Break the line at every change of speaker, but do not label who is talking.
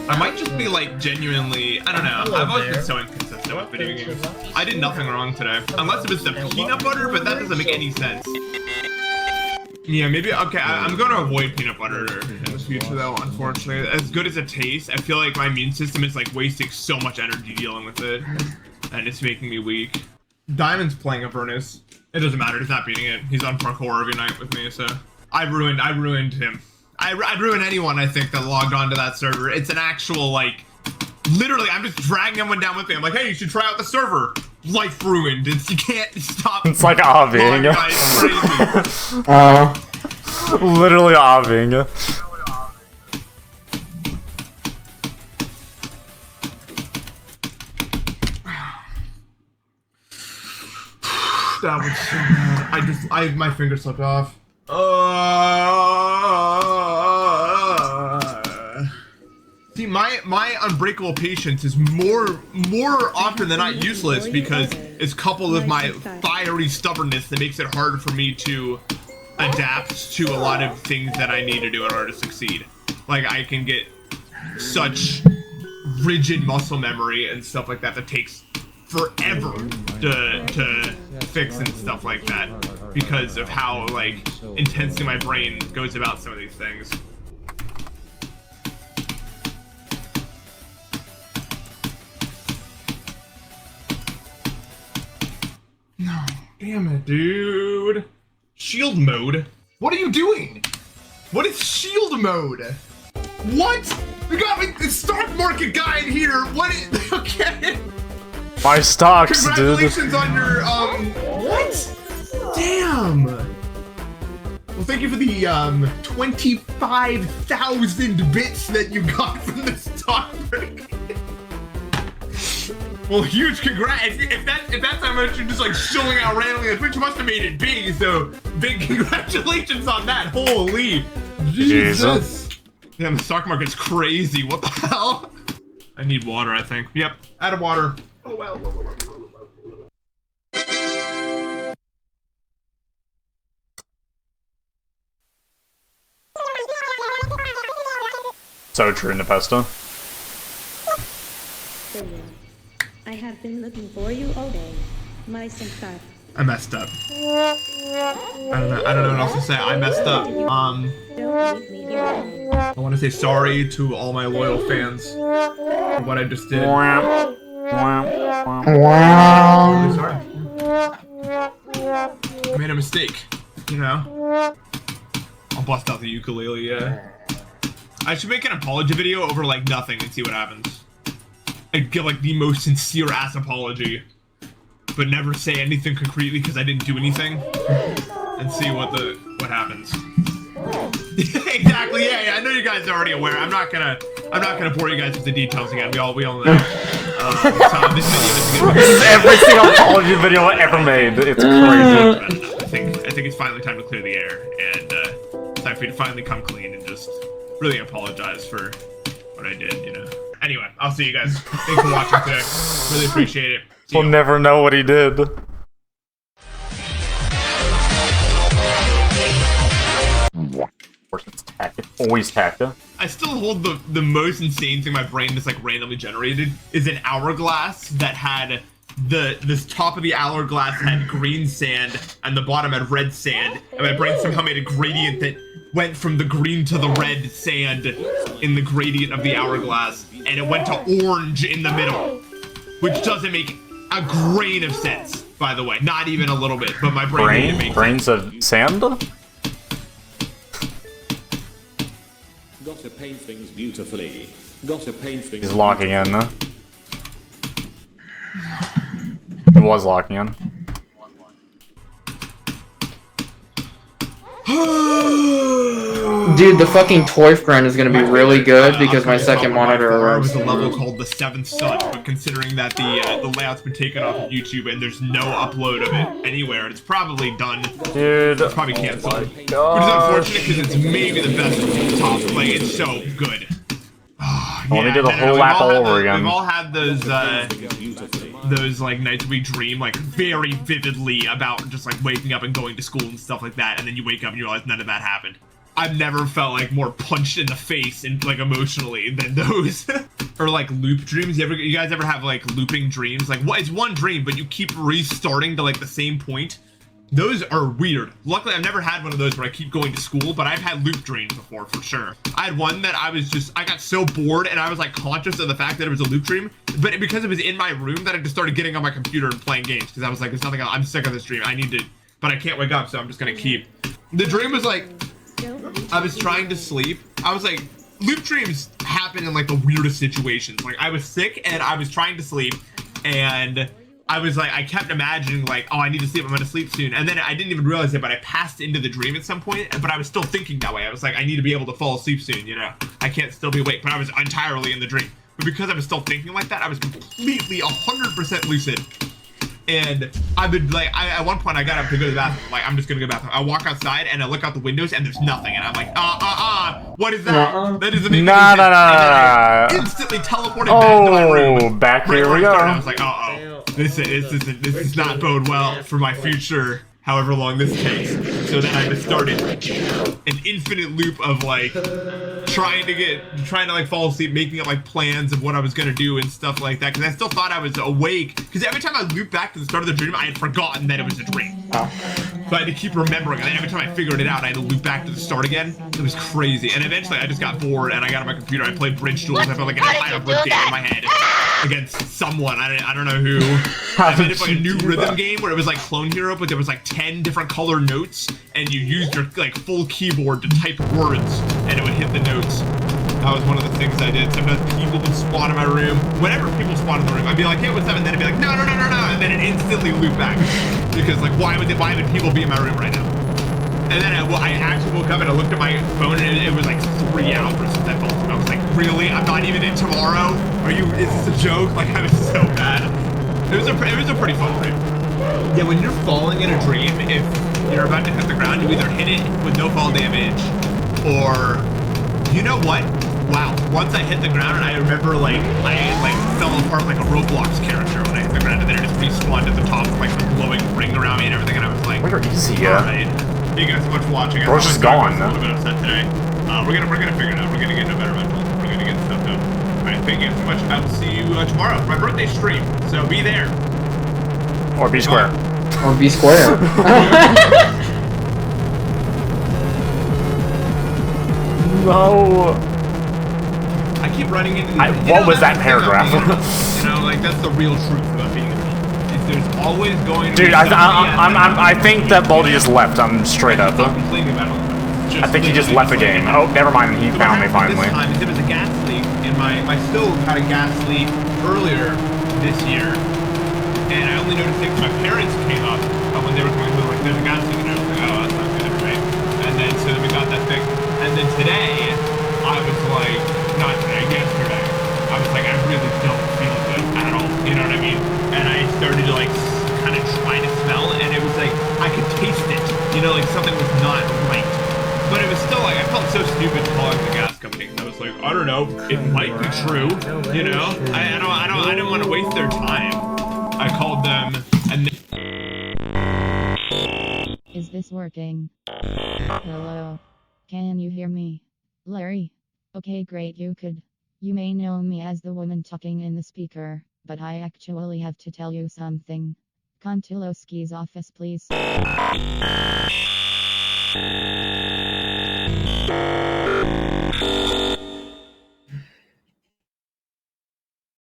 I might just be like genuinely, I don't know. I've always been so inconsistent with video games. I did nothing wrong today. Unless it was the peanut butter, but that doesn't make any sense. Yeah, maybe, okay, I'm going to avoid peanut butter in the future though, unfortunately. As good as it tastes, I feel like my immune system is like wasting so much energy dealing with it. And it's making me weak. Diamond's playing Avernus. It doesn't matter, he's not beating it. He's on parkour every night with me, so. I ruined him. I'd ruin anyone, I think, that logged onto that server. It's an actual, like, literally, I'm just dragging everyone down with me. I'm like, hey, you should try out the server. Life ruined. You can't stop.
It's like obvying. Literally obvying.
That was so bad. My finger slipped off. See, my unbreakable patience is more often than not useless because it's coupled with my fiery stubbornness that makes it hard for me to adapt to a lot of things that I need to do in order to succeed. Like, I can get such rigid muscle memory and stuff like that that takes forever to fix and stuff like that because of how, like, intensely my brain goes about some of these things. No, damn it, dude. Shield mode? What are you doing? What is shield mode? What? We got the stock market guide here. What is, okay.
My stocks, dude.
Congratulations on your, what? Damn. Well, thank you for the, 25,000 bits that you got from the stock market. Well, huge congrats. If that's how much you're just like showing out randomly on Twitch, you must have made it big, so big congratulations on that. Holy Jesus. Damn, the stock market's crazy. What the hell? I need water, I think. Yep, out of water. Oh well.
So true, Nepesto.
I have been looking for you all day. My sympathy.
I messed up. I don't know what else to say. I messed up. I want to say sorry to all my loyal fans for what I just did. I'm really sorry. I made a mistake, you know? I'll bust out the ukulele, yeah. I should make an apology video over like nothing and see what happens. I'd give like the most sincere ass apology, but never say anything concretely because I didn't do anything, and see what happens. Exactly. Yeah. I know you guys are already aware. I'm not gonna bore you guys with the details again. We all know. So this is
every single apology video ever made. It's crazy.
I think it's finally time to clear the air, and time for you to finally come clean and just really apologize for what I did. You know. Anyway, I'll see you guys. Thanks for watching today. Really appreciate it.
We'll never know what he did. Always tactic.
I still hold the most insane thing my brain just like randomly generated is an hourglass that had this top of the hourglass had green sand and the bottom had red sand, and my brain somehow made a gradient that went from the green to the red sand in the gradient of the hourglass, and it went to orange in the middle, which doesn't make a grain of sense, by the way. Not even a little bit, but my brain made it make
Brains
sense.
of sand?
Gotta paint things beautifully. Gotta paint things.
He's locking in. He was locking in.
Dude, the fucking toy friend is gonna be really good because my second monitor
was a level called the Seventh Sun, but considering that the layout's been taken off of YouTube and there's no upload of it anywhere, it's probably done.
Dude,
it's probably canceled. Which is unfortunate because it's maybe the best top. Like, it's so good. Oh,
let me do the whole lap all over again.
We've all had those like nights we dream like very vividly about just like waking up and going to school and stuff like that, and then you wake up and you realize none of that happened. I've never felt like more punched in the face and like emotionally than those. Or like loop dreams. You guys ever have like looping dreams? Like what? It's one dream, but you keep restarting to like the same point. Those are weird. Luckily, I've never had one of those where I keep going to school, but I've had loop dreams before for sure. I had one that I got so bored and I was like conscious of the fact that it was a loop dream, but because it was in my room that I just started getting on my computer and playing games because I was like, there's nothing else. I'm sick of this dream. I need to, but I can't wake up, so I'm just gonna keep. The dream was like, I was trying to sleep. I was like, loop dreams happen in like the weirdest situations. Like I was sick and I was trying to sleep and I was like, I kept imagining like, oh, I need to sleep. I'm going to sleep soon. And then I didn't even realize it, but I passed into the dream at some point, but I was still thinking that way. I was like, I need to be able to fall asleep soon. You know, I can't still be awake, but I was entirely in the dream. But because I was still thinking like that, I was completely 100% lucid. And I would like, at one point I got up to go to the bathroom. Like, I'm just gonna go to the bathroom. I walk outside and I look out the windows and there's nothing. And I'm like, what is that? That doesn't make any sense. And then I instantly teleported back to my room.
Back here we go.
And I was like, this is not bode well for my future, however long this takes. So then I just started an infinite loop of like trying to like fall asleep, making up like plans of what I was gonna do and stuff like that, because I still thought I was awake, because every time I looped back to the start of the dream I had forgotten that it was a dream. So I had to keep remembering, and then every time I figured it out I had to loop back to the start again. It was crazy, and eventually I just got bored and I got on my computer. I played Bridge Duels. I felt like an entire game in my head against someone. I don't know who. I made it like a new rhythm game where it was like Clone Hero, but there was like 10 different color notes and you used your like full keyboard to type words and it would hit the notes. That was one of the things I did. Sometimes people would spawn in my room. Whenever people spawn in the room, I'd be like, hey, what's up? And then it'd be like, no. And then it instantly loop back. Because like, why would people be in my room right now? And then I actually woke up and I looked at my phone and it was like 3 hours since I fell asleep. I was like, really? I'm not even in tomorrow? Is this a joke? Like, I was so bad. It was a pretty fun dream. Yeah, when you're falling in a dream, if you're about to hit the ground, you either hit it with no fall damage, or, you know what? Wow, once I hit the ground, and I remember I fell apart like a Roblox character when I hit the ground, and then it just respawned at the top with like the glowing ring around me and everything, and I was like,
where is he?
Alright. Thank you guys so much for watching.
Bro's just gone.
A little bit upset today. We're gonna figure it out. We're gonna get into a better mental. We're gonna get stuff done. Alright, thank you guys so much. I will see you tomorrow. It's my birthday stream, so be there.
Or be square.
Or be square.
No.
I keep running into
what was that paragraph?
You know, like that's the real truth about being a man. Is there's always going to
Dude,
be
I think that Baldy just left. I'm straight up. I think he just left the game. Oh, never mind. He found me finally.
This time is there was a gas leak in my stove had a gas leak earlier this year, and I only noticed it because my parents came up when they were coming home, like, there's a gas leak, and I was like, oh, that's not good, right? And then so then we got that fixed, and then today I was like, not today, yesterday, I was like, I really don't feel good at all, you know what I mean? And I started to like kind of try to smell, and it was like I could taste it, you know, like something was not right. But it was still like, I felt so stupid calling the gas company. I was like, I don't know, it might be true, you know? I didn't want to waste their time. I called them and
Is this working? Hello? Can you hear me? Larry? Okay, great, you may know me as the woman talking in the speaker, but I actually have to tell you something. Kontilowski's office, please.